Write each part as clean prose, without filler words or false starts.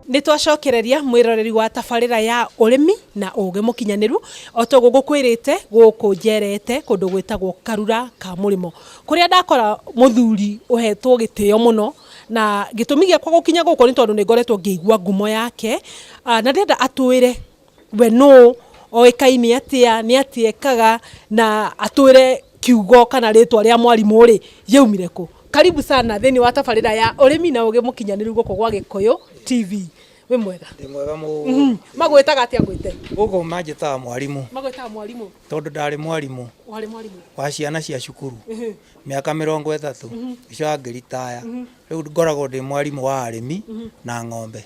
Nitwacokereria mwiroreri wa tabarira ya urimi na uge mukinyaniru otogo gukwirite guku njerete kundu gwitagwo Karura ka murimo kuria ndakora muthuri uhetwo gitio muno na gitumi giakwa gukinya guko ni tondu ni ngoretwo ngiigua ngumo yake na ndenda atwire we no oikaini atia ni atiekaga na atwire kiugo kana ritwa ria mwarimu ri yaumire ku. Karibu sana thini wa tabarira ya urimi na uge mukinyaniru guko gwa Gikuyu TV. We mwega? Ndi mwega mu. Magwetaga atia ngwite? Guko manjitaga mwarimu. Magwetaga mwarimu? Tondu ndari mwarimu. Wari mwarimu? Wa ciana cia cukuru. Miaka 30. Ico ngiritaya. Riu ngoragwo ndi mwarimu wa arimi na ng'ombe.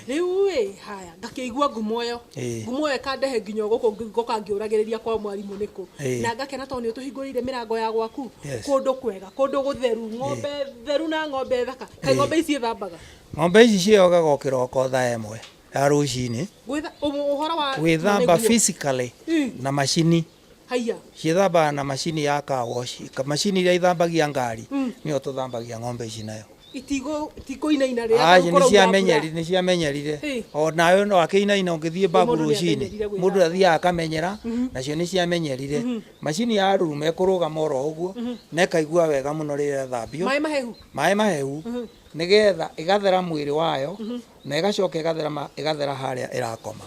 Riu haya ngakigua ngumo yo. Ngumo yo kandehe nginyo guko ngoka ngiuragiriria kwa mwarimu niku. Na ngakena tondu utuhingurire mirango ya gwaku. Kundu kwega, kundu gutheru, ng'ombe theru na ng'ombe thaka. Kai ng'ombe ici thambaga? Ng'ombe ici ciogaga o kiroko thaa imwe ya rucini. Gwithamba physically na machini. Haya. Cithamba na machini ya car wash. Machini iria ithambagia ngari nio tuthambagia ng'ombe ici nayo. Tiko ina ria ni ciamenyerire o nayo no akiina ungithie babu rucini mundu athia akamenyera nacio ni ciamenyerire machini ya rume kuruga moro uguo na kaigua wega muno rire thambio mai mahehu nigetha igathera mwiri wayo na igacoka igathera haria irakoma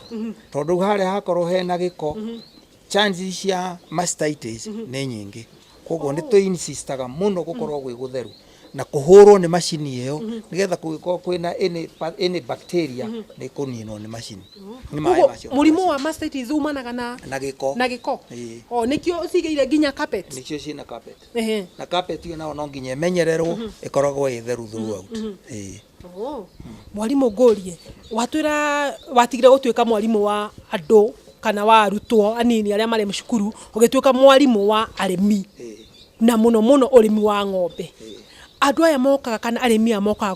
tondu haria hakorwo hena giko chances cia mastitis ni nyingi koguo ni twinsistaga muno gukorwo gwi gutheru na kuhurwo ni machini iyo nigetha kugikorwo kwina any bacteria ni kuninwo ni machini ni mai macio. Murimu wa mastitis umanaga na giko o nikio ucigeire nginya carpet nikio cina carpet na carpet iyo nao no nginya menyererwo ikoragwo itheru throughout. Mwarimu ngorie watwira watigire gutwika mwarimu wa andu kana wa arutwo anini aria mari mucukuru ugitwika mwarimu wa arimi na muno urimi wa ng'ombe. Andu aya mokaga kana arimi mokaga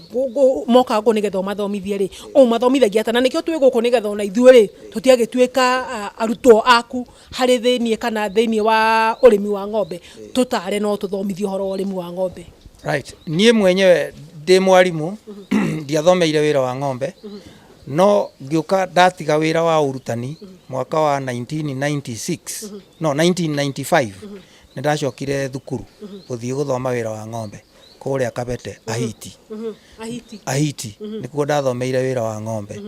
go nigetha mathomithie ri o mathomithagia atana nikio twi guku nigetha ona ithuĩ ri tutiagitwika arutwo aku hari thiini kana thiini wa urimi wa ng'ombe tutare no tuthomithie horo urimi wa ng'ombe. Right, nie mwenyewe ndi mwarimu ndiathomeire wira wa ng'ombe no ngiuka ndatiga wira wa urutani mwaka wa 1996 no 1995 ndacokire thukuru guthie guthoma wira wa ng'ombe kuria Kabete ahiti nikuo ndathomeire wira wa ng'ombe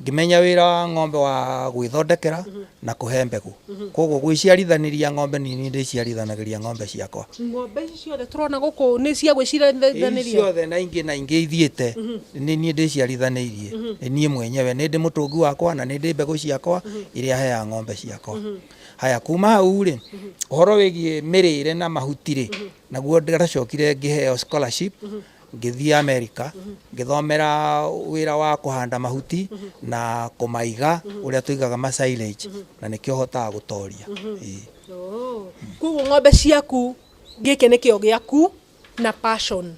ngimenya wira wa ng'ombe wa gwithondekera na kuhe mbegu koguo gwiciarithaniria ng'ombe nini ndiciarithanagiria ng'ombe ciakwa. Ng'ombe ciothe turona guku ni cia gwiciarithaniria ciothe na ingi ithiete ni nie ndiciarithanirie nie mwenyewe ni ndi mutungu wakwa na ni ndi mbegu ciakwa iria hea ng'ombe ciakwa. Haya kuma hau ri uhoro wigie mirire na mahuti ri naguo ndaracokire ngiheo scholarship ngithie America ngithomera wira wa kuhanda mahuti na kumaiga uria tuigaga ma silage na nikio hotaga gutoria. Kuguo ng'ombe ciaku gike nikio giaku na passion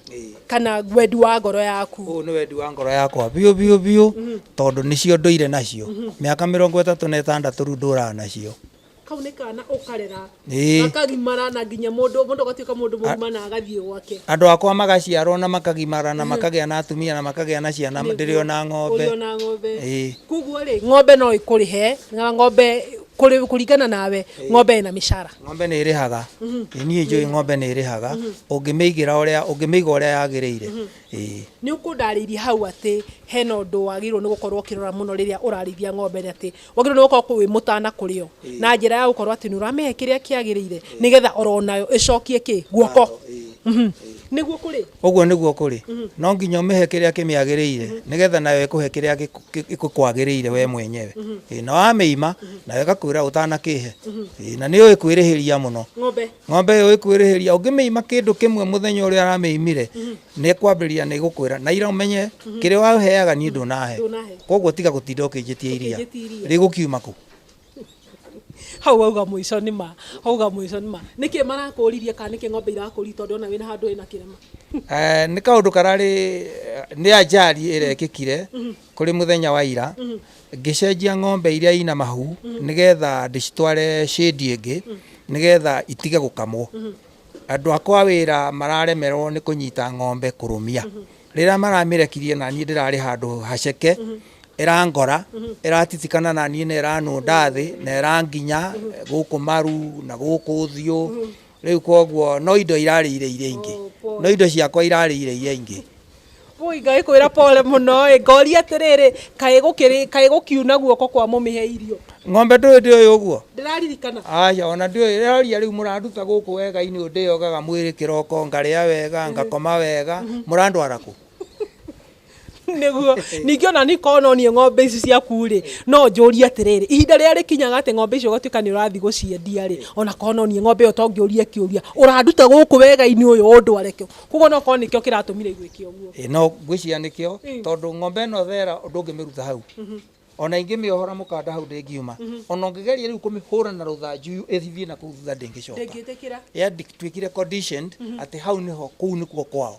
kana wendi wa ngoro yaku. Ni wendi wa ngoro yakwa biu tondu nicio ndoire nacio miaka 36 riu nduraga nacio. Kauneka na ukarera akagimara na nginya mundu gatuika mundu murima na agathie gwake. Andu akwa magaciarwo na makagimara na makagia na atumia na makagia na ciana ndirio na ng'ombe. Kuguo ri ng'ombe no ikurihe na ng'ombe kuringana nawe ng'ombe ina mishara. Ng'ombe ni irihaga nie njui ng'ombe ni irihaga ungimeigira uria yagirire. Ni ukundariria hau ati hena undu wagirwo ni gukorwo kirora muno riria urarithia ng'ombe ni ati wagirwo ni gukorwo wi mutana kurio na njira ya gukorwo ati ni uramehe kiria kiagirire nigetha oronayo icokie ki guoko. Niguo kuri uguo niguo kuri no nginya umehe kiria kimiagirire nigetha nayo ikuhe kiria gikukwagirire we mwenyewe na wameima nayo igakwira utanakihe na ni uikwirihiria muno ng'ombe uikwirihiria ungimeima kindu kimwe muthenya uria arameimire ni kwambiria ni gukwira na ira umenye kiria waheaga ni ndunahe koguo tiga gutinda ukijitia iria rigukiuma ku hau auga mwico nima niki marakuririe kana niki ng'ombe irakuri tondu ona wina handu ina kirema. Ni kaundu karari ni ajali irekikire kuri muthenya wa ira ngicenjia ng'ombe iria ina mahu nigetha ndicitware shade ingi nigetha itige gukamwo. Andu akwa wira mararemerwo ni kunyita ng'ombe kurumia rira maramirekirie na niĩ ndirarĩ handũ haceke irangora iratitikana na niĩ na iranunda thĩ na iranginya gũkũ maru na gũkũ ũthiũ rĩu koguo no indo irarĩire iria ingĩ no indo ciakwa irarĩire iria ingĩ Ui ngai kwĩra pole mũno ngoria atĩrĩrĩ kaĩ gũkiuna guoko kwa mũmĩhe irio ng'ombe ndũĩ ũyũ ũguo ndĩraririkana aca ona ndũĩ rĩroria rĩu mũranduta gũkũ wega-inĩ ndĩyogaga mwĩrĩ kĩroko ngarĩa wega ngakoma wega mũrandwara kũ niguo ningĩ ona nikononie ng'ombe ici ciaku rĩ no njũrie atĩrĩrĩ ihinda rĩrĩa rĩkinyaga atĩ ng'ombe icio ũgatuĩka nĩ ũrathiĩ gũciendia rĩ ona kononie ng'ombe ĩyo to ngĩũrie kĩũria ũranduta gũkũ wega-inĩ ũyũ ũndware kĩo koguo no korwo nĩkĩo kĩratũmire igwĩke ũguo no ngwĩciria nĩkĩo tondũ ng'ombe ĩno thera ndũngĩmĩruta hau ona ingĩmĩohora mũkanda hau ndĩngiuma ona ũngĩgeria rĩu kũmĩhũra na rũthanju ĩthiĩ na kũu thutha ndĩngĩcoka tuĩkire conditioned atĩ hau nĩho kũu nĩkuo kwao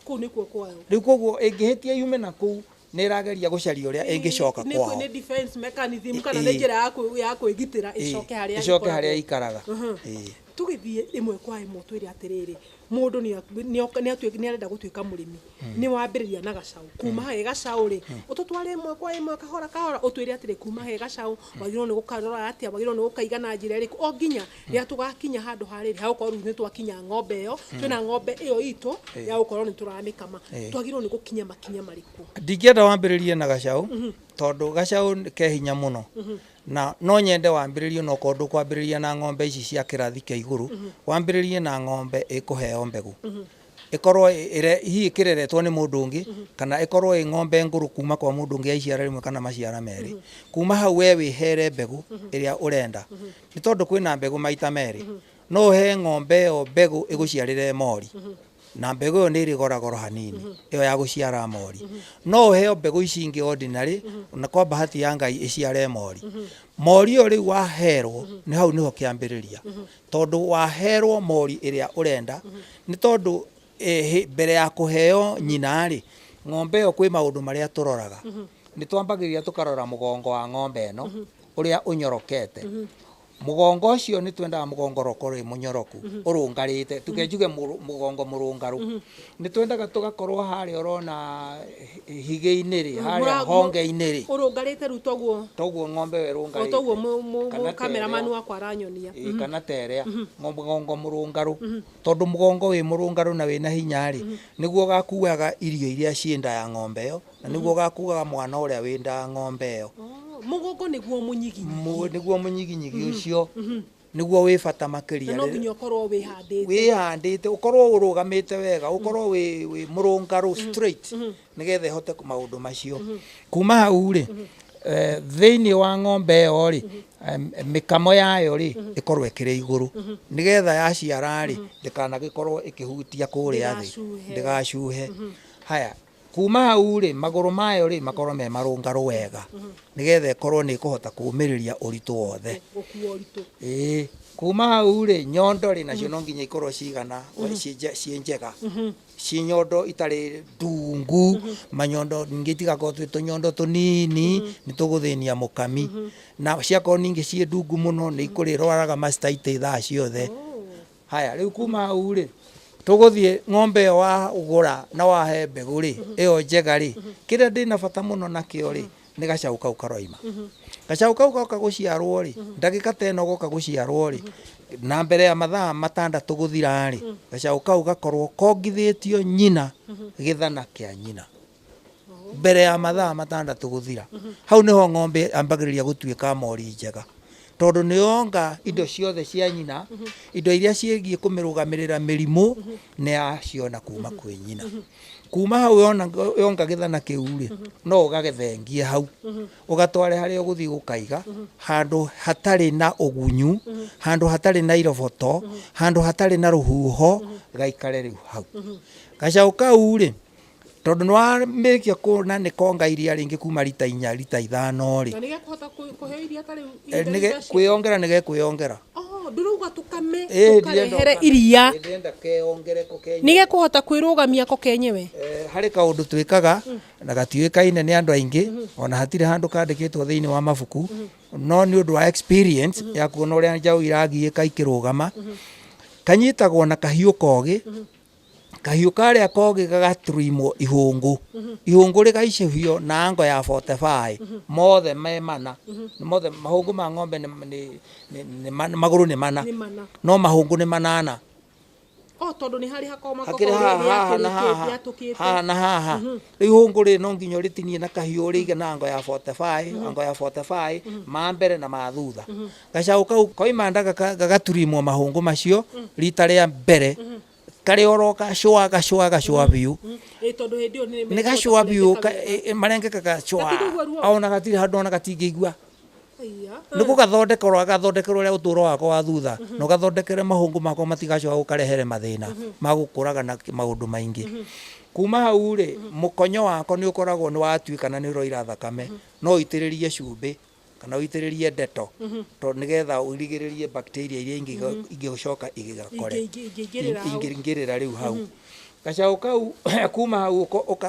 rĩu koguo ĩngĩhĩtia yume na kũu nĩ ĩrageria gũcaria ũrĩa ĩngĩcoka kwao nĩ defense mechanism kana nĩ njĩra ya kwĩgitĩra ĩcoke harĩa ikaraga tũgĩthiĩ ĩmwe kwa ĩmwe twĩre atĩrĩrĩ mũndũ nĩ arenda gũtuĩka mũrĩmi nĩ wambĩrĩria na gacaũ kuma he gacaũ rĩ ũtũtware ĩmwe kwa ĩmwe kahora kahora ũtwĩre atĩrĩ kuma he gacaũ wagĩrĩirwo nĩ gũkarora atĩa wagĩrĩirwo nĩ gũkaiga na njĩra ĩrĩkũ o nginya rĩrĩa tũgakinya handũ harĩrĩ hagũkorwo rĩu nĩ twakinya ng'ombe ĩyo twĩna ng'ombe ĩyo itũ ya gũkorwo nĩ tũramĩkama twagĩrĩirwo nĩ gũkinya makinya marĩkũ ndingĩenda wambĩrĩrie na gacaũ tondũ gacaũ ke hinya mũno na no nyende wambĩrĩrie no kondũ kwambĩrĩria na ng'ombe ici cia kĩrathi kĩa igũrũ wambĩrĩrie na ng'ombe ĩkũheo mbegũ ĩkorwo hihi ĩkĩreretwo nĩ mũndũ ũngĩ kana ĩkorwo ĩ ng'ombe ngũrũ kuma kwa mũndũ ũngĩ yaiciara rĩmwe kana maciara merĩ kuma hau we wĩhere mbegũ ĩrĩa ũrenda nĩ tondũ kwĩna mbegũ maita merĩ no ũhe ng'ombe ĩyo mbegũ ĩgũciarĩre mori na mbegũ ĩyo nĩ ĩrĩ goro hanini ĩyo ya gũciara mori no ũheo mbegũ ici ingĩ ordinary na kwa bahati ya Ngai ĩciare mori mori ĩyo rĩu waherwo nĩ hau nĩho kĩambĩrĩria tondũ waherwo mori ĩrĩa ũrenda nĩ tondũ mbere ya kũheo nyina rĩ ng'ombe ĩyo kwĩ maũndũ marĩa tũroraga nĩ twambagĩrĩria tũkarora mũgongo wa ng'ombe ĩno ũrĩa ũnyorokete mugongo ũcio nĩ twendaga mũgongo ũkorwo mũnyoroku ũrũngarĩte tukenjuge mũgongo mũrũngaru nĩ twendaga tũgakorwo harĩa ũrona higĩ-inĩ rĩ harĩa honge-inĩ rĩ ũrũngarĩte rĩu toguo ng'ombe ĩyo ĩrũngarĩte toguo kameramani wakwa aranyonia kana terĩa mũgongo mũrũngaru tondũ mũgongo wĩ mũrũngaru na wĩna hinya rĩ nĩguo ũgakuaga irio iria ciĩ nda ya ng'ombe ĩyo na nĩguo ũgakuaga mwana ũrĩa wĩ nda ya ng'ombe ĩyo mũgongo nĩguo mũnyiginyigi ũcio nĩguo wĩ bata makĩria no nginya ũkorwo wĩhandĩte ũkorwo ũrũgamĩte wega ũkorwo wĩ mũrũngarũ straight nĩgetha ĩhote maũndũ macio kuma hau rĩ thĩinĩ wa ng'ombe ĩyo rĩ mĩkamo yayo rĩ ĩkorwo ĩkĩrĩ igũrũ nĩgetha yaciara rĩ ndĩkanagĩkorwo ĩkĩhutia kũrĩa thĩ ndĩgacuhe haya kuma hau rĩ magũrũ mayo rĩ makorwo me marũngarũ wega nĩgetha ĩkorwo nĩ ĩkũhota kũũmĩrĩria ũritũ wothe kuma hau rĩ nyondo rĩ nacio no nginya ikorwo cigana ciĩ njega ciĩ nyondo itarĩ ndungu manyondo ningĩ itigakorwo twĩ tũnyondo tũnini nĩ tũgũthĩnia mũkami na ciakorwo ningĩ ciĩ ndungu mũno nĩ ikũrĩrwaraga mastitis thaa ciothe haya rĩu kuma hau rĩ tũgũthiĩ ng'ombe ĩyo wagũra na wahe mbegũ rĩ ĩyo njega rĩ kĩrĩa ndĩna bata mũno nakĩo rĩ nĩ gacaũ kau karoima gacaũ kau goka gũciarwo rĩ ndagĩka ta ĩno goka gũciarwo rĩ na mbere ya mathaa 6 gũthira rĩ gacaũ kau gakorwo kongithĩtio nyina gĩthana kĩa nyina mbere ya mathaa 6 gũthira hau nĩho ng'ombe ambagĩrĩria gũtuĩka mori njega tondũ nĩyonga indo ciothe cia nyina indo iria ciĩgiĩ kũmĩrũgamĩrĩra mĩrimũ nĩ yaciona kuma kwĩ nyina kuma hau yonga gĩthana kĩu rĩ no ũgagethengie hau ũgatware harĩa ũgũthiĩ gũkaiga handũ hatarĩ na ũgunyu handũ hatarĩ na iroboto handũ hatarĩ na rũhuho gaikare rĩu hau gacaũ kau rĩ tondũ nĩ wamĩrĩkia kuona nĩ konga iria rĩngĩ kuma rita 4 rita 5 rĩ na nĩgekũhota kũheo iria tarĩ kwĩyongera nĩgekwĩyongera ndũrauga tũkame tũkarehere iria nĩgekũhota kwĩrũgamia ko kenyewe harĩ kaũndũ twĩkaga na gatiũĩkaine nĩ andũ aingĩ ona hatirĩ handũ kandĩkĩtwo thĩinĩ wa mabuku no nĩ ũndũ wa experience ya kuona ũrĩa njaũ iragiĩka ikĩrũgama kanyitagwo na kahiũ kogĩ kahiũ karĩa kogĩ gagaturimwo ihũngũ ihũngũ rĩgaicũhio na ngo ya 45 mothe me mana mothe mahũngũ ma ng'ombe nĩ magũrũ nĩ mana no mahũngũ nĩ manana tondu ni hari hakoma hakiri haha na haha rĩu ihũngũ rĩ no nginya rĩtinie na kahiũ rĩige na ngo ya 45 ma mbere na ma thutha gacaũ kau koima gagaturimwo mahũngũ macio rita rĩa mbere kare oroka gacũa biũ tondu hindi yo nĩ gacũa biũ marenge gacũa ona gatirĩ handũ ona gatingĩigua nĩ gũgathondekerwo ũrĩa ũtũũro wakwa wa thutha na ũgathondekere mahũngũ makwa matigacoka gũkarehere mathĩna ma gũkũraga na maũndũ maingĩ kuma hau rĩ mũkonyo wako nĩ ũkoragwo nĩ watuĩka na nĩ ũroira thakame no ũitĩrĩrie cumbĩ kana ũitĩrĩrie ndeto tondũ nĩgetha ũrigĩrĩrie bacteria iria ingĩcoka igĩgakore ingĩingĩrĩra rĩu hau gacaũ kau kuma hau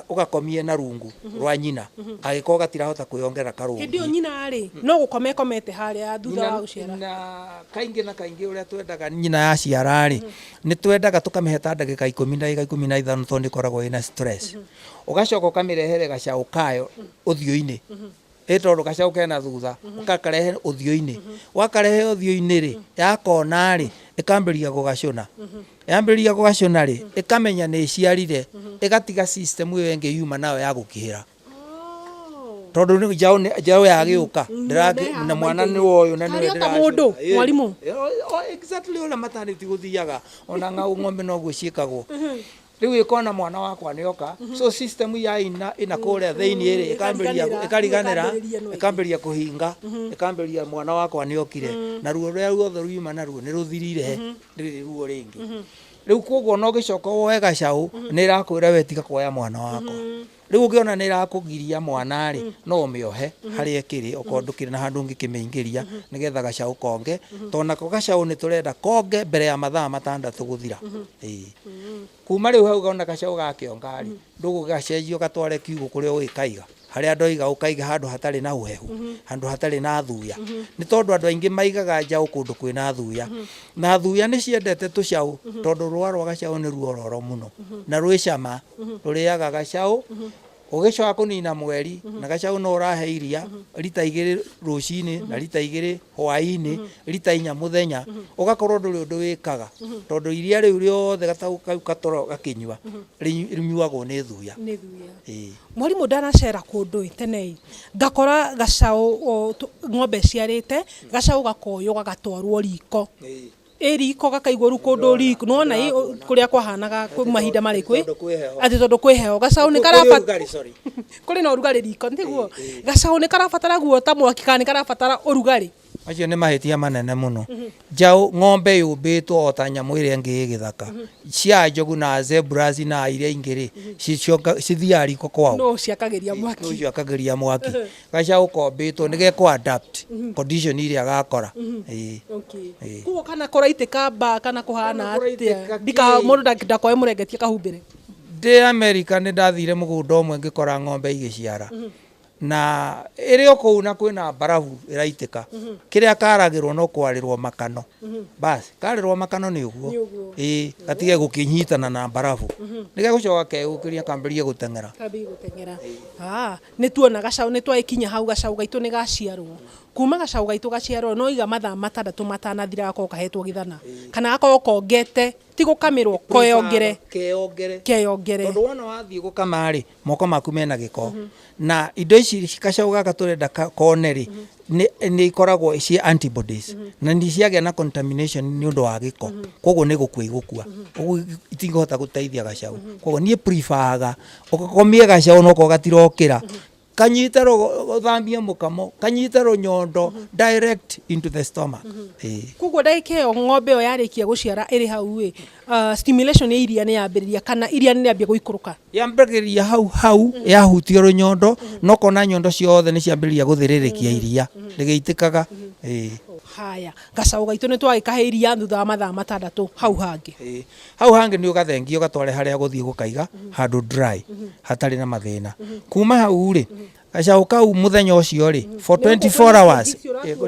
ũgakomie na rungu rwa nyina agĩkorwo gatirahota kwĩyongera karũngi hĩndĩ ĩyo nyina rĩ no gũkomekomete harĩa thutha wa gũciara na kaingĩ ũrĩa twendaga nyina yaciara rĩ nĩ twendaga tũkamĩhe ta ndagĩka 10 na 15 tondũ ĩkoragwo ĩna stress ũgacoka ũkamĩrehere gacaũ kayo ũthiũ-inĩ tondũ gacaũ kena thutha ũgakarehe ũthiũ-inĩ wakarehe ũthiũ-inĩ rĩ yakona rĩ ĩkambĩrĩria gũgacũna yambĩrĩria gũgacũna rĩ ĩkamenya nĩ ĩciarire ĩgatiga system ĩyo ĩngĩ yuma nayo ya gũkĩhĩra tondũ njaũ yagĩũka na mwana nĩ woyũ na nĩwe mũndũ mwarimu exactly ũrĩa maternity gũthiaga ona ng'ombe noguo ciĩkagwo rĩu ĩkona mwana wakwa nĩoka so system ya ina kũrĩa thĩinĩ rĩ ĩkariganĩra ĩkambĩrĩria kũhinga ĩkambĩrĩria mwana wakwa nĩokire na ruo rũrĩa ruothe ruima naruo nĩ rũthirire rĩrĩ ruo rĩngĩ rĩu koguo no gĩcoka woe gacaũ nĩ ĩrakwĩra we tiga kuoya mwana wakwa rĩu ũngĩona nĩ ĩrakũgiria mwana rĩ no ũmĩohe harĩa ĩkĩrĩ okorwo ndũkĩrĩ na handũ ũngĩkĩmĩingĩria nĩgetha gacaũ konge tondũ nako gacaũ nĩ tũrenda konge mbere ya mathaa 6 gũthira kuma rĩu hau gaona gacaũ gakĩonga rĩ ndũgũgacenjia ũgatware kiugũ kũrĩa ũgĩkaiga harĩa ndoiga ũkaiga handũ hatarĩ na ũhehu handũ hatarĩ na thuya nĩ tondũ andũ aingĩ maigaga njaũ kũndũ kwĩna thuya na thuya nĩ ciendete tũcaũ tondũ rũa rwa gacaũ nĩ ruororo mũno na rwĩ cama rũrĩaga gacaũ ũgĩcoka kũnina mweri na gacaũ no ũrahe iria rita 2 rũcinĩ na rita 2 hwaĩ-inĩ rita 4 mũthenya ũgakorwo ndũrĩ ũndũ wĩkaga tondũ iria rĩu rĩothe gataũ kau katoro gakĩnyua rĩnyuagwo nĩ thuya mwarimu ndanacera kũndũ tene ngakora gacaũ ng'ombe ciarĩte gacaũ gakoywo gagatwarwo riko riko gakaigwo rĩu kũndũ riko nona kũrĩa kwahanaga mahinda marĩkũ atĩ tondũ kwĩ heho gacaũ nĩ karabatara kũrĩ na ũrugarĩ riko nĩguo gacaũ nĩ karabatara guota mwaki kana nĩ karabatara ũrugarĩ acio nĩ mahĩtia manene mũno njaũ ng'ombe yũmbĩtwo o ta nyamũ ĩrĩa ĩngĩ ĩgĩthaka cia njogu na zebras na iria ingĩ rĩ cithiaga riko kwao no ciakagĩria mwaki gacaũ kombĩtwo nĩ gekũ adapt condition iria gakora kuo kana kũraitĩka mba kana kũhana atĩa mũndũ ndakoe mũrengetie kahumbĩre ndĩ America nĩ ndathire mũgũnda ũmwe ngĩkora ng'ombe igĩciara na ĩrĩ o kũu na kwĩna mbarabu ĩraitĩka kĩrĩa karagĩrwo no kwarĩrwo makano basi karĩrwo makano nĩ ũguo gatige gũkĩnyitana na mbarabu nĩ gegũcoka kegũkĩria kambĩrĩrie gũteng'era nĩ tuona gacaũ nĩ twaikinya hau gacaũ gaitũ nĩ gaciarwo kuma gacaũ gaitũ gaciarwo no iga mathaa 6 matanathira gakorwo kahetwo gĩthana kana gakorwo kongete ti gũkamĩrwo keyongere tondũ wona wathiĩ gũkama rĩ moko maku mena gĩko na indo ici gacaũ gaka tũrenda kone rĩ nĩ ikoragwo ci antibodies na nĩ ciagĩa na contamination nĩ ũndũ wa gĩko koguo nĩ gũkua igũkua koguo itingĩhota gũteithia gacaũ koguo niĩ prefer ũgakomie gacaũ no ko gatirokĩra kanyitero ũthambie mũkamo kanyitero nyondo direct into the stomach koguo ndagĩka ĩyo ng'ombe ĩyo yarĩkia gũciara ĩrĩ hau stimulation ya iria nĩ yambĩrĩria kana iria nĩ yambia gũikũrũka yambĩrĩria hau yahutio rũnyondo no kona nyondo ciothe nĩ ciambĩrĩria gũthĩrĩrĩkia iria rĩgĩitĩkaga haya gacaũ gaitũ nĩ twagĩkahe iria thutha wa mathaa 6 hau hangĩ nĩ ũgathengio gatware harĩa gũthiĩ gũkaiga handũ dry hatarĩ na mathĩna kuma hau rĩ gacaũ kau muthenya ũcio rĩ for 24 hours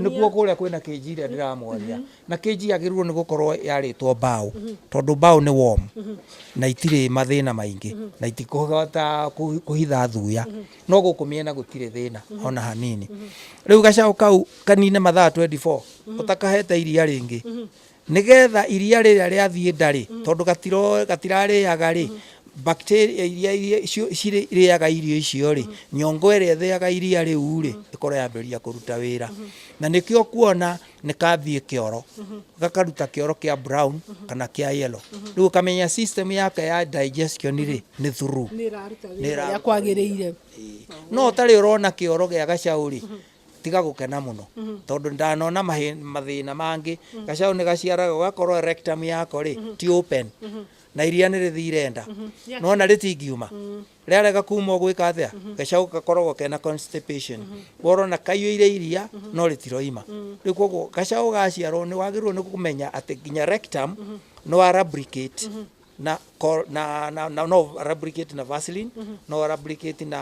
nĩkuo kũrĩa kwĩna kĩnji ĩrĩa ndĩramwaria na kĩnji yagĩrĩirwo nĩ gũkorwo yarĩtwo mbaũ tondũ mbaũ nĩ warm na itirĩ mathĩna maingĩ na itikũhota kũhitha thuya no gũkũ mĩena gũtirĩ thĩna ona hanini. Rĩu gacaũ kau kanine mathaa 24 ũtakahete iria rĩngĩ nĩgetha iria rĩrĩa rĩathiĩ ndarĩ tondũ gatirarĩaga rĩ bacteria iria cirĩaga irio icio rĩ nyongo ĩrĩa ĩthĩaga iria rĩu rĩ ĩkorwo yambĩrĩria kũruta wĩra na nĩkĩo kuona nĩkathiĩ kĩoro gakaruta kĩoro kĩa brown kana kĩa yellow rĩu ũkamenya system yake ya digestion rĩ nĩ through nĩra kwagĩrĩire no ũtarĩ ũrona kĩoro gĩa gacaũ rĩ tiga gũkena mũno tondũ ndanona mathĩna mangĩ gacaũ nĩ gaciaraga ũgakorwo rectum yako rĩ ti open na iria nĩ rĩthire nda nona rĩtingiuma rĩarega kuma gwĩka atĩa gacaũ gakoragwo kena constipation worona kaiyũire iria no rĩtiroima rĩu koguo gacaũ gaciarwo nĩ wagĩrĩirwo nĩ kũmenya atĩ nginya rectum no lubricate na no lubricate na Vaseline no lubricate na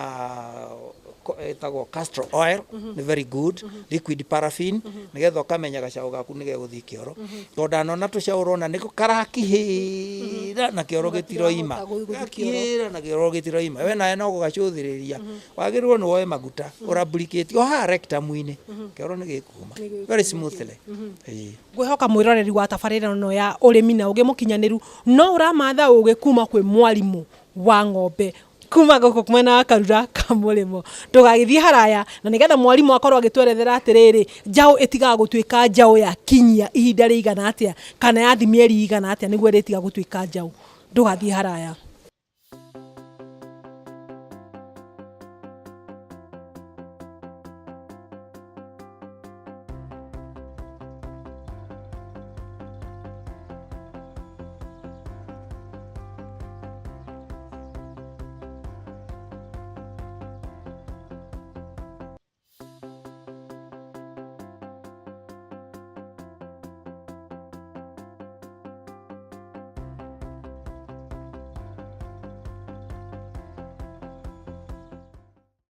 etagwo castor oil nĩ very good liquid paraffin nĩgetha ũkamenya gacaũ gaku nĩ gegũthiĩ kĩoro tondũ ndanona tũcaũ ũrona nĩko karakihĩra na kĩoro gĩtiroima gakihĩra na kĩoro gĩtiroima we nawe no gũgacũthĩrĩria wagĩrĩirwo nĩ woe maguta ũrubricate o haha rectum-inĩ kĩoro nĩ gĩkuma very smoothly. Ngwĩhoka mwĩroreri wa tabarĩra ĩno ya ũrĩmi na ũgĩ mũkinyanĩru no ũramatha ũgĩ kuma kwĩ mwarimũ wa ng'ombe kuma gũkũ mwena wa Karura Kamũrĩmo ndũgagĩthiĩ haraya na nĩgetha mwarimũ akorwo agĩtwerethera atĩrĩrĩ njaũ ĩtigaga gũtuĩka njaũ ya kinyia ihinda rĩigana atĩa kana yathi mĩeri igana atĩa nĩguo ĩrĩtiga gũtuĩka njaũ ndũgathiĩ haraya.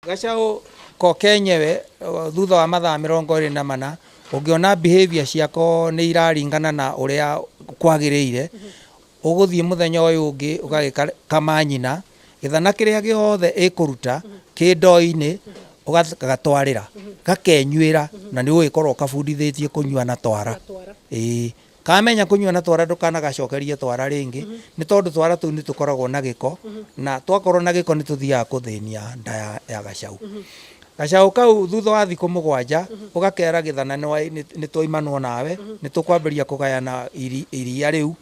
Gacaũ ko kenyewe thutha wa mathaa 24 ũngĩona behavior ciako nĩ iraringana na ũrĩa kwagĩrĩire ũgũthiĩ mũthenya ũyũ ũngĩ ũgagĩkama nyina gĩthana kĩrĩa gĩothe ĩkũruta kĩndo-inĩ ũgatwarĩra gakenyuĩra na nĩ ũgĩkorwo kabundithĩtie kũnyua na twara kamenya kũnyua na twara ndũkanagacokerie twara rĩngĩ nĩ tondũ twara tũu nĩ tũkoragwo na gĩko na twakorwo na gĩko nĩ tũthiaga kũthĩnia nda ya gacaũ. Gacaũ kau thutha wa thikũ 7 ũgakera gĩthana nĩ twoimanwo nawe nĩ tũkwambĩria kũgayana iria rĩu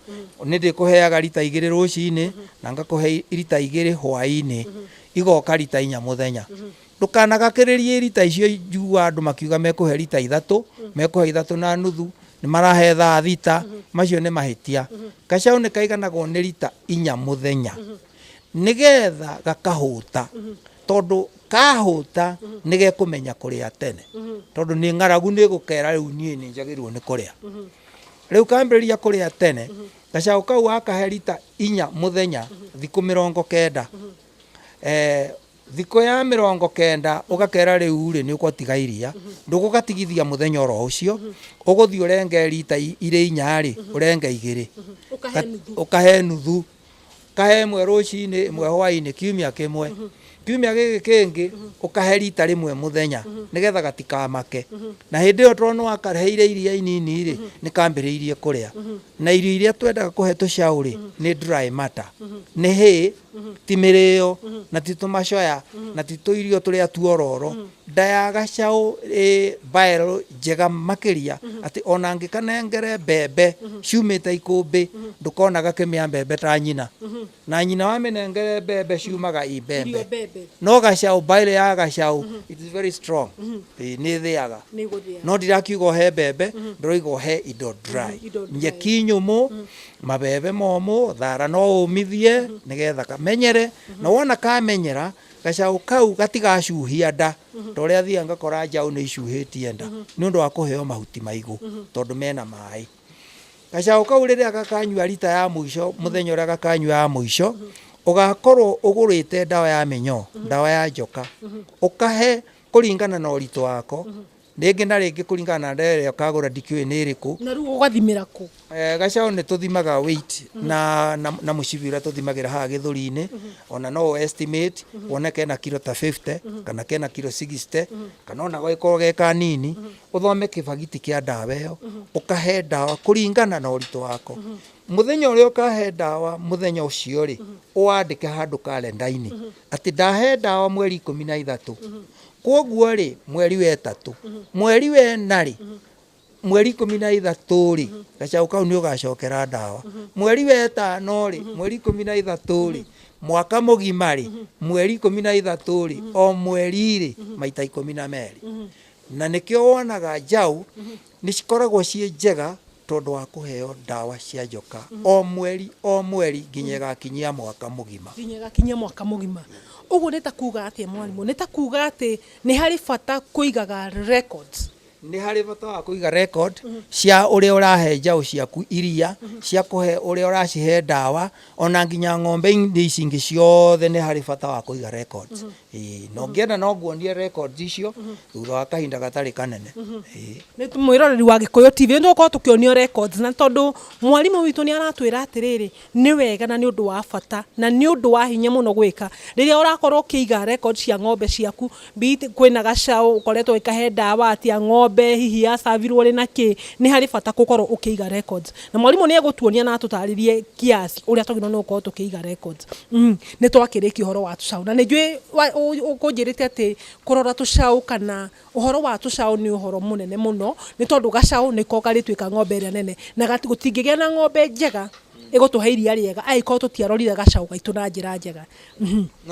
nĩ ndĩkũheaga rita 2 rũcinĩ na ngakũhe rita 2 hwaĩ-inĩ igoka rita 4 mũthenya ndũkanagakĩrĩrie rita icio njua andũ makiuga mekũhe rita 3 mekũhe 3.5 nĩ marahe thaa thita macio nĩ mahĩtia. Gacaũ nĩ kaiganagwo nĩ rita 4 mũthenya nĩgetha gakahũta tondũ kahũta nĩ gekũmenya kũrĩa tene tondũ nĩ ng'aragu nĩ gũkera rĩu niĩ nĩ njagĩrĩirwo nĩ kũrĩa rĩu kambĩrĩria kũrĩa tene. Gacaũ kau wakahe rita 4 mũthenya thikũ 90 thikũ ya 90 ũgakera rĩu rĩ nĩ ũgũtiga iria ndũgũgatigithia mũthenya oro ũcio ũgũthiĩ ũrenge rita irĩ 4 rĩ ũrenge 2 ũkahe nuthu kahe ĩmwe rũcinĩ ĩmwe hwaĩ-inĩ kiumia kĩmwe kiumia gĩkĩ kĩngĩ ũkahe rita 1 mũthenya nĩgetha gatikamake na hĩndĩ ĩyo tondũ wakaheire iria inini rĩ nĩ kambĩrĩirie kũrĩa na irio iria twendaga kũhe tũcaũ rĩ nĩ dry matter nĩ hay ti mĩrĩo na ti tũmacoya na ti tũirio tũrĩa tuororo. Nda ya gacaũ bile njega makĩria atĩ ona ngĩkanengere mbembe ciumĩte ikũmbĩ ndũkona gakĩmĩa mbembe ta nyina na nyina wamĩnengere mbembe ciumaga mbembe no gacaũ bile ya gacaũ it is very strong nĩ thĩaga no ndirakiuga ũhe mbembe ndĩroiga ũhe indo dry nyeki nyũmũ mabebe momũ thara no ũmithie nĩgetha kamenyere na wona kamenyera gacaũ kau gatigacuhia nda ta ũrĩa thiaga ngakora njaũ nĩ icuhĩtie nda nĩ ũndũ wa kũheo mahuti maigũ tondũ mena maĩ. Gacaũ kau rĩrĩa gakanyua rita ya mũico mũthenya ũrĩa gakanyua ya mũico ugakorwo ugurite dawa ya minyo dawa ya njoka ukahe kuringana na urito wako ringi na ringi kuringana na ndere ukagura ndikiwe ni iriku na ru ugathimira ku gacaũ nĩ tũthimaga weight na mũcibira tũthimagĩra haha gĩthũri-inĩ ona no estimate wone kena kilo ta 50 kana kena kilo 60 kana ona gũgĩkorwo ge kanini ũthome kĩbagiti kĩa ndawa ĩyo ũkahe ndawa kũringana na ũritũ wako mũthenya ũrĩa ũkahe ndawa mũthenya ũcio rĩ ũwandĩke handũ kalenda-inĩ atĩ ndahe ndawa mweri 13 kwoguo rĩ mweri wa 3 mweri wa 4 rĩ mweri 13 rĩ gacaũ kau nĩ ũgacokera ndawa mweri wa 5 rĩ mweri 13 rĩ mwaka mũgima rĩ mweri 13 rĩ o mweri rĩ maita 12 na nĩkĩo wonaga njaũ nĩ cikoragwo ciĩ njega tondũ wa kũheo ndawa cia njoka o mweri nginya gakinyia mwaka mũgima uguo nĩ ta kuga atĩ mwarimũ nĩ ta kuga atĩ nĩ harĩ bata kũigaga records nĩ harĩ bata wa kũiga record cia ũrĩa ũrahe njaũ ciaku iria cia kũhe ũrĩa ũracihe ndawa ona nginya ng'ombe ici ingĩ ciothe nĩ harĩ bata wa kũiga records no ngĩenda no nguonie records icio thutha wa kahinda gatarĩ kanene nĩ mwĩroreri wa Gĩkũyũ TV nĩ tũkorwo tũkĩonio records na tondũ mwarimũ witũ nĩ aratwĩra atĩrĩrĩ nĩ wega na nĩ ũndũ wa bata na nĩ ũndũ wa hinya mũno gwĩka rĩrĩa ũrakorwo ũkĩiga records cia ng'ombe ciaku kwĩna gacaũ ũkoretwo ĩkahe ndawa atĩa ng'ombe hihi yacavirwo rĩ nakĩ nĩ harĩ bata gũkorwo ũkĩiga records na mwarimũ nĩ egũtuonia na atũtarĩrie kiasi ũrĩa tũgĩrĩirwo nĩ gũkorwo tũkĩiga records nĩ twakĩrĩkia ũhoro wa tũcaũ na nĩ njũĩ ũkũnjĩrĩte atĩ kũrora tũcaũ kana ũhoro wa tũcaũ nĩ ũhoro mũnene mũno nĩ tondũ gacaũ nĩko karĩtuĩka ng'ombe ĩrĩa nene na gũtingĩgĩa na ng'ombe njega ĩgũtũhe iria rĩega angĩkorwo tũtiarorire gacaũ gaitũ na njĩra njega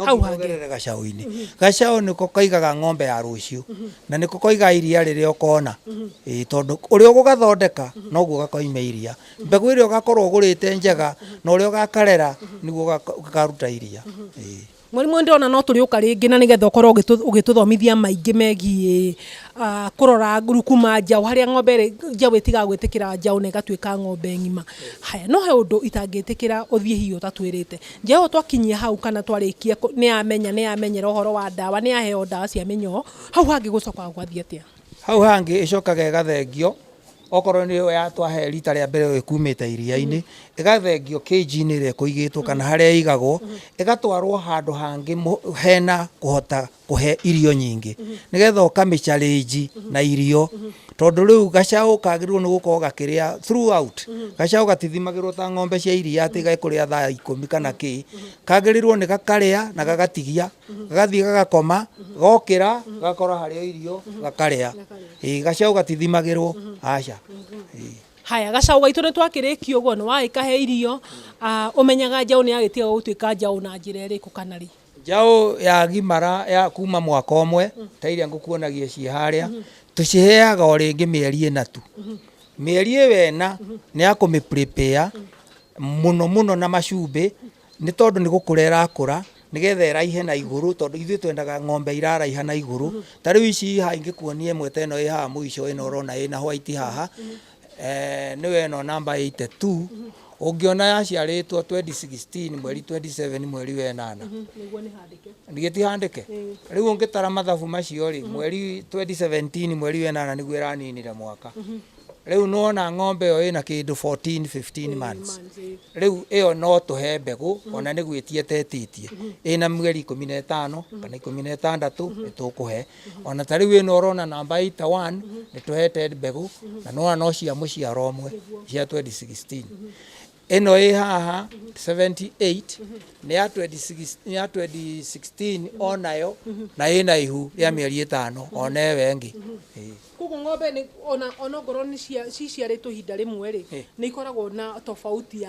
hau hagerere gacaũ-inĩ gacaũ nĩko kaigaga ng'ombe ya rũciũ na nĩko kaiga iria rĩrĩa ũkona tondũ ũrĩa ũgũgathondeka noguo gakoima iria mbegũ ĩrĩa ũgakorwo ũgũrĩte njega na ũrĩa ũgakarera nĩguo gakaruta iria mwarimũ ndĩrona no tũrĩũka rĩngĩ na nĩgetha ũkorwo ũgĩtũthomithia maingĩ megiĩ kũrora ngurukuma njaũ harĩa ng'ombe njaũ ĩtigaga gwĩtĩkĩra njaũ na ĩgatuĩka ng'ombe ng'ima haya no he ũndũ itangĩtĩkĩra ũthiĩ hihi ũtatwĩrĩte njaũ twakinyia hau kana twarĩkia nĩ yamenyera ũhoro wa ndawa nĩ yaheo ndawa cia mĩnyoo hau hangĩ gũcoka gwathiĩ atĩa hau hangĩ ĩcokaga ĩgathengio okorwo nĩ ya twahe rita rĩa mbere ĩkumĩte iria-inĩ ĩgathengio cage-inĩ ĩrĩa ĩkũigĩtwo kana harĩa ĩigagwo ĩgatwarwo handũ hangĩ hena kũhota kũhe irio nyingĩ nĩgetha ũkamĩchallenge na irio tondũ rĩu gacaũ kagĩrĩirwo nĩ gũkorwo gakĩrĩa throughout gacaũ gatithimagĩrwo ta ng'ombe cia iria atĩ gakũrĩa thaa 10 kana kĩ kagĩrĩirwo nĩ gakarĩa na gagatigia gagathiĩ gagakoma gokĩra gakora harĩa irio gakarĩa gacaũ gatithimagĩrwo aca haya gacaũ gaitũ nĩ twakĩrĩkio ũguo nĩ wagĩkahe irio ũmenyaga njaũ nĩ yagĩtiga gũtuĩka njaũ na njĩra ĩrĩkũ kana rĩ njaũ ya gimara ya kuma mwaka ũmwe ta iria ngũkuonagia ciĩ harĩa tũciheaga o rĩngĩ mĩeri 4 tu mĩeri ĩyo 4 nĩ ya kũmĩ-prepare mũno na macumbĩ nĩ tondũ nĩ gũkũra ĩrakũra nĩgetha ĩraihe na igũrũ tondũ ithuĩ twendaga ng'ombe iraraiha na igũrũ ta rĩu ici haha ingĩkuonia ĩmwe ta ĩno ĩ haha mũico ĩno ũrona ĩna white haha nĩwe ĩno namba 82 ũngĩona yaciarĩtwo 2016 mweri 27 mweri wa 8 nĩgĩtihandĩke rĩu ũngĩtara mathabu macio rĩ mweri 2017 mweri wa 8 nĩguo ĩraninire mwaka rĩu nona ng'ombe ĩyo ĩna kĩndũ 14-15 months rĩu ĩyo no tũhe mbegũ ona nĩ gwĩtia tetĩtie ĩna mweri 15 kana 16 nĩ tũkũhe ona ta rĩu ĩno ũrona namba 81 nĩ tũhete mbegũ na no cia mũciaro ũmwe cia 2016 ĩno ĩ haha 78 nĩ ya 2016 onayo na ĩna ihu rĩa mĩeri 5 ona ĩyo ĩngĩ koguo ng'ombe nĩ ona ngorwo nĩ ciciarĩtwo ihinda rĩmwe rĩ nĩ ikoragwo na tofauti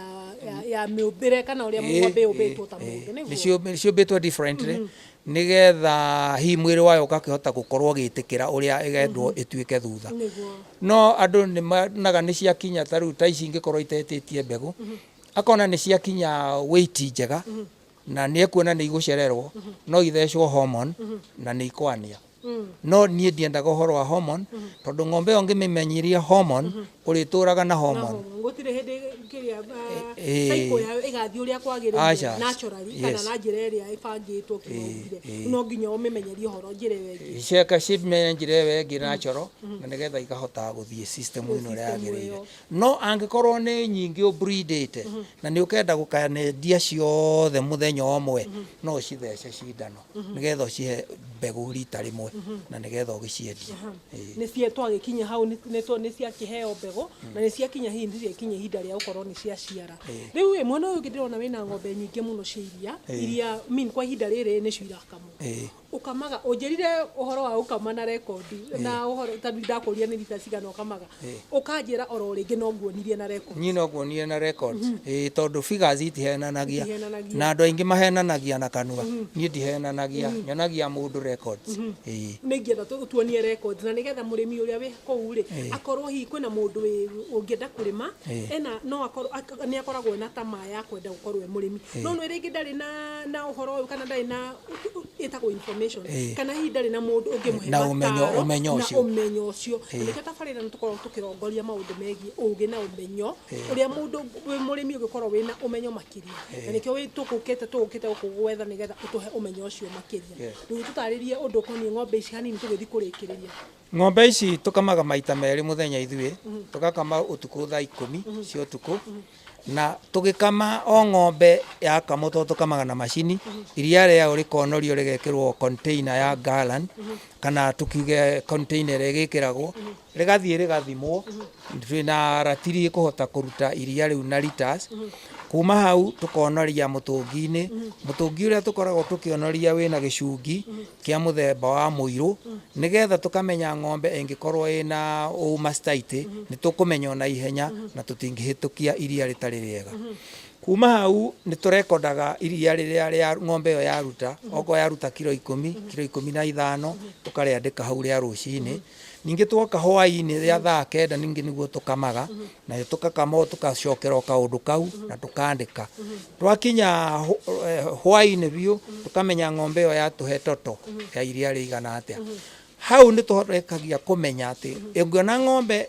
ya mĩũmbĩre kana ũrĩa ng'ombe yũmbĩtwo ta mũndũ nĩ ciũmbĩtwo differently nĩgetha hihi mwĩrĩ wayo ũgakĩhota gũkorwo gĩtĩkĩra ũrĩa ĩgendwo ĩtuĩke thutha no andũ nĩ monaga nĩ ciakinya ta rĩu ta ici ingĩkorwo itetĩtie mbegũ akona nĩ ciakinya weight njega na nĩ ekuona nĩ igũcererwo no ithecwo hormone na nĩ ikwania no niĩ ndiendaga ũhoro wa hormone tondũ ng'ombe ĩyo ngĩmĩmenyeria hormone ũrĩtũraga na hormone gũtirĩ hĩndĩ ĩrĩa cycle yayo ĩgathiĩ ũrĩa kwagĩrĩire naturally kana na njĩra ĩrĩa ĩbangĩtwo kĩrũngire no nginya ũmĩmenyerie ũhoro njĩra ĩyo ĩngĩ cieka cimenye njĩra ĩyo ĩngĩ natural na nĩgetha ikahota gũthiĩ system ĩno ĩrĩa yagĩrĩire no angĩkorwo nĩ nyingĩ ũbreedĩte na nĩ ũkenda gũkanendia ciothe mũthenya ũmwe no ũcithece cindano nĩgetha ũcihe mbegũ rita rĩmwe na nĩgetha ũgĩciendia nĩ cia twagĩkinya hau nĩ ciakĩheo mbegũ na nĩ ciakinya hihi nĩ ciakinya ihinda rĩa gũkorwo nĩ ciaciara rĩu mwena ũyũ ndĩrona wĩna ng'ombe nyingĩ mũno cia iria kwa ihinda rĩrĩ nĩ cio irakamwo ukamaga ũnjĩrire ũhoro wa ũkama na rekondi na ũhoro tondũ ndakũria nĩ rita cigana ũkamaga ũkanjĩra oro rĩngĩ no nguonirie na rekondi niĩ no nguonirie na rekondi tondũ figures itihenanagia na andũ aingĩ mahenanagia na kanua niĩ ndihenanagia nyonagia mũndũ records nĩ ingĩenda tuonie records na nĩgetha mũrĩmi ũrĩa wĩ kũu rĩ akorwo hihi kwĩna mũndũ ũngĩenda kũrĩma no akorwo nĩ akoragwo na tamaa ya kwenda gũkorwo e mũrĩmi no nĩ rĩngĩ ndarĩ na ũhoro ũyũ kana ndarĩ na ĩtagwo information kana hihi ndarĩ na mũndũ ũngĩmũhe ũmenyo ũcio nĩkĩo tabarĩra nĩ tũkorwo tũkĩrongoria maũndũ megiĩ ũgĩ na ũmenyo ũrĩa mũndũ mũrĩmi ũngĩkorwo wĩna ũmenyo makĩria na nĩkĩo tũgũkĩte gũkũ gwetha nĩgetha ũtũhe ũmenyo ũcio makĩria rĩu tũtarĩrie ũndũ ũkoniĩ ng'ombe ici hanini tũgĩthiĩ kũrĩkĩrĩria ng'ombe ici tũkamaga maita merĩ mũthenya ithuĩ tũgakama ũtukũ thaa 10 cia ũtukũ na tũgĩkama o ng'ombe yakamwo tondũ tũkamaga na macini iria rĩao rĩkonorio rĩgekĩrwo container ya gallon kana tukiuge container ĩgĩkĩragwo rĩgathiĩ rĩgathimwo na ratiri kũhota kũruta iria rĩu na liters kuma hau tukonoria mũtũngi-inĩ mũtũngi ũrĩa tũkoragwo tũkĩonoria wĩna gĩcungi kĩa mũthemba wa mũirũ nĩgetha tũkamenya ng'ombe ĩngĩkorwo ĩna ũmastaiti nĩ tũkũmenya na ihenya na tũtingĩhĩtũkia iria rĩtarĩ rĩega kuma hau nĩ tũrekondaga iria rĩrĩa ng'ombe ĩyo yaruta okorwo yaruta kilo 10 kilo 15 tũkarĩandĩka hau rĩa rũcinĩ ningĩ twoka hwaĩ-inĩ rĩa thaa 9 ningĩ nĩguo tũkamaga na tũkakama tũkacokera kaũndũ kau na tũkandĩka twakinya hwaĩ-inĩ biũ tũkamenya ng'ombe ĩyo yatũhe toto ya iria rĩigana atĩa hau nĩ tũrekagia kũmenya atĩ ĩngĩona ng'ombe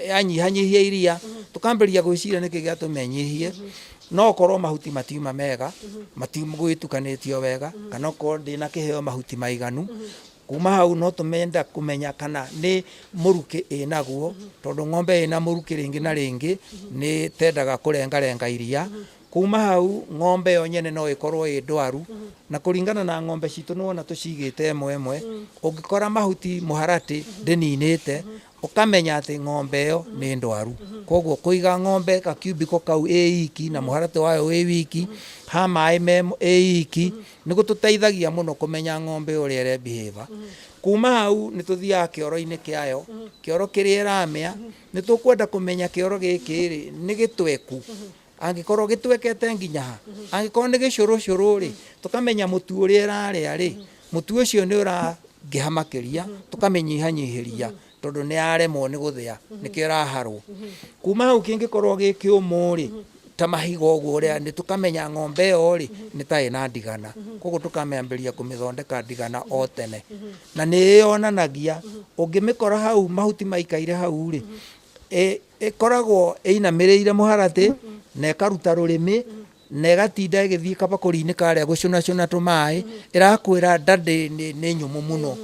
yanyihanyihia iria tũkambĩrĩria gwĩciria nĩkĩ gĩatũmenyihie no korwo mahuti matiuma mega matigwĩtukanĩtio wega kana okorwo ndĩna kĩheo mahuti maiganu kuma hau no tũmenda kũmenya kana nĩ mũrukĩ ĩnaguo tondũ ng'ombe ĩna mũrukĩ rĩngĩ na rĩngĩ nĩ tendaga kũrengarenga iria kuma hau ng'ombe yo nyene no ĩkorwo ĩ ndwaru na kũringana na ng'ombe citũ nĩwona tũcigĩte ĩmwe ũngĩkora mahuti mũharatĩ ndĩninĩte ũkamenya atĩ ng'ombe ĩyo nĩ ndwaru koguo kũiga ng'ombe kakiumbiko kau ĩiki na mũharatĩ wayo wĩ wiki ha maĩ ĩiki nĩ gũtũteithagia mũno kũmenya ng'ombe ũrĩa ĩre behave kuma hau nĩ tũthiaga kĩoro-inĩ kĩayo kĩoro kĩrĩa ĩramĩa nĩ tũkwenda kũmenya kĩoro gĩkĩ nĩ gĩtweku angĩkorwo gĩtwekete nginya ha angĩkorwo nĩ gĩcũrũcũrũ rĩ tũkamenya mũtu ũrĩa ĩrarĩa rĩ mũtu ũcio nĩ ũrangĩha makĩria tũkamĩnyihanyihĩria tondũ nĩ yaremwo nĩ gũthĩa nĩkĩo ĩraharwo kuma hau kĩngĩkorwo gĩ kĩũmũ rĩ ta mahiga ũguo ũrĩa nĩ tũkamenya ng'ombe ĩyo rĩ nĩ ta ĩna ndigana koguo tũkamĩambĩrĩria kũmĩthondeka ndigana o tene na nĩ yonanagia ũngĩmĩkora hau mahuti maikaire hau rĩ ĩkoragwo ĩinamĩrĩire mũharatĩ na ĩkaruta rũrĩmĩ na ĩgatinda ĩgĩthiĩ kabakũri-inĩ karĩa gũcũnacũna tũmaĩ ĩrakwĩra nda nĩ nyũmũ mũno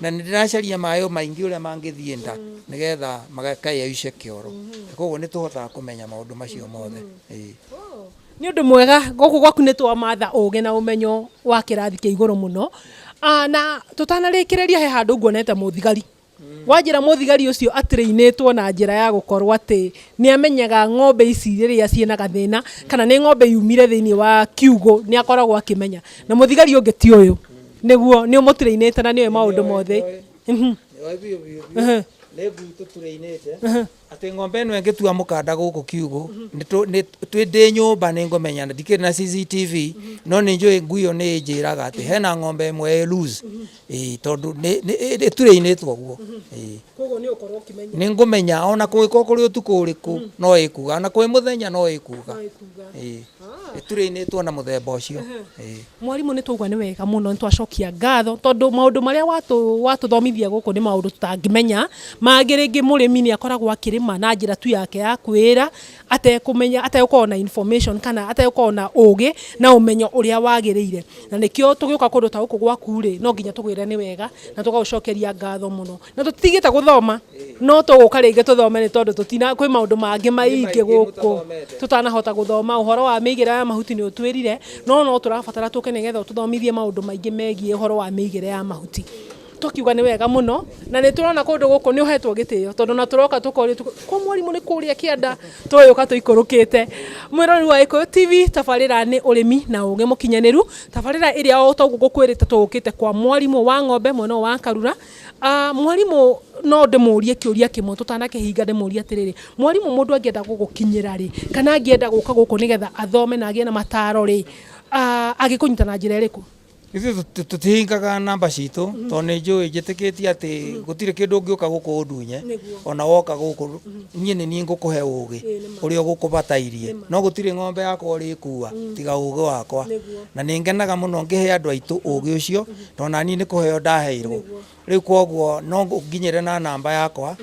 na nĩ ndĩracaria maĩ maingĩ ũrĩa mangĩthiĩ nda nĩgetha magakaice kĩoro koguo nĩ tũhotaga kũmenya maũndũ macio mothe nĩ ũndũ mwega gũkũ gwaku nĩ twamatha ũgĩ na ũmenyo wa kĩrathi kĩa igũrũ mũno na tũtanarĩkĩrĩria he handũ nguonete mũthigari wanjĩra mũthigari ũcio atĩrĩinĩtwo na njĩra ya gũkorwo atĩ nĩ amenyaga ng'ombe ici rĩrĩa ciĩna gathĩna kana nĩ ng'ombe yumire thĩinĩ wa kiugũ nĩ akoragwo akĩmenya na mũthigari ũngĩ ti ũyũ nĩguo nĩ ũmũtĩrĩinĩte na nĩwe maũndũ mothe atĩ ng'ombe ĩno ĩngĩtua mũkanda gũkũ kiugũ ndĩ nyũmba nĩ ngũmenya na ndikĩrĩ na CCTV no nĩ njũĩ ngui ĩyo nĩ ĩnjĩraga atĩ hena ng'ombe ĩmwe loose tondũ ĩturĩinĩtwo guo nĩ ngũmenya ona kũngĩkorwo kũrĩ ũtukũ ũrĩkũ no ĩkuga ona kwĩ mũthenya no ĩkuga Tureinitwo na muthemba ucio. Mwarimu ni tugwa ni wega muno ntwacokia ngatho tondu maundu maria watuthomithia guku ni maundu tutangimenya magiringi murimi ni akoragwo akirima na njira tu yake ya kwira atekumenya ateukorwo na information kana ateukorwo na ugi na umenyo uria wagiriire na nikio tugiuka kundu ta guku gwaku ri no nginya tugwire ni wega na tugagucokeria ngatho muno na tutigite guthoma no tuguka ringi tuthome ni tondu tutina kwi maundu mangi maingi guku tutanahota guthoma uhoro wa miigire ya mahuti ni utwirire no turabatara tuke nigetha tuthomithie maundu maingi megie uhoro wa miigire ya mahuti tukiuga ni wega muno na ni turona kundu guku ni uhetwo gitio tondu na turoka tukori ko mwarimu ni kuria kianda tuyuka tuikurukite mwirori wa Iko TV tafarira ni urimi na uge mukinyaniru tafarira iria gukwirite tugukite kwa mwarimu wa ng'ombe mwena wa Karura mwarimu no ndemurie kiuria kimwe tutanake hinga ndemurie atiriri mwarimu mundu angienda gugukinyira ri kana angienda guka guku nigetha athome na agie na mataro ri agikunyita na njira iriku ithu tutihingaga namba citu to ni njui njitikitie ati gutire kindu ungiuka guku undunye ona woka guku nie ni ngukuhe ugi uria gukubatairie no gutire ng'ombe yakwa uri kuwa tiga ugi wakwa na ningenaga muno ngihe andu aitu ugi ucio to na ni kuheo ndaheirwo riu koguo no nginyire na namba yakwa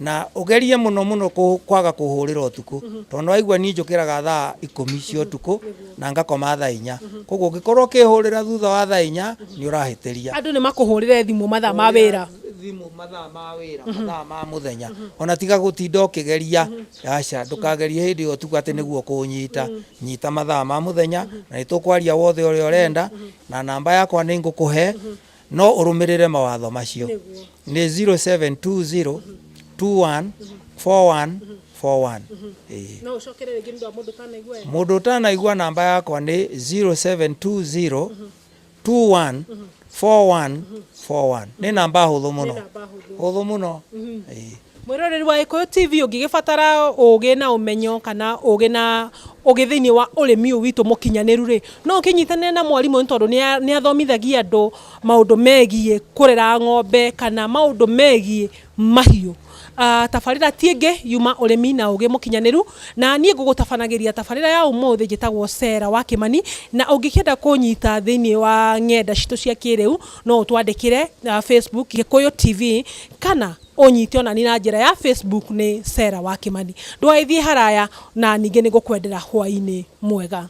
na ugerie muno kwaga kuhurira utuku tondu aigua ni njukiraga thaa 10 cia utuku na ngakoma thaa 4 koguo ngikorwo kihurira thutha wa thaa 4 ni urahitiria andu ni makuhurire thimu mathaa ma wira mathaa ma muthenya ona tiga gutinda ukigeria aca ndukagerie hindi yo tuku ati niguo kunyita nyita mathaa ma muthenya na nitukwaria wothe uria urenda na namba yakwa ni ngukuhe no urumirire mawatho macio ni 0720 214141 no ucokerere ngi ndu mundu tanaigua mundu utanaigua namba yakwa ni 0720 214141 ni namba huthu muno mwiroreri wa Iko TV ungigibatara ugi na umenyo kana ugi na ugi thiini wa urimi witu mukinyaniru ri no ukinyitane na mwarimu tondu ni athomithagia andu maundu megie kurera ng'ombe kana maundu megie mahiu tafarira tienge yuma urimi na ugi mukinyaniru na nie ngugutabanagĩria tafarira ya umuthi njitagwo Sera wa Kimani na ungikienda kunyita thiini wa ng'enda citu cia kiriu no utwandikire Facebook Iko TV kana unyite ona ni na njira ya Facebook ni Sera wa Kimani ndwaithie haraya na ninge nigukwendera hwaini mwega.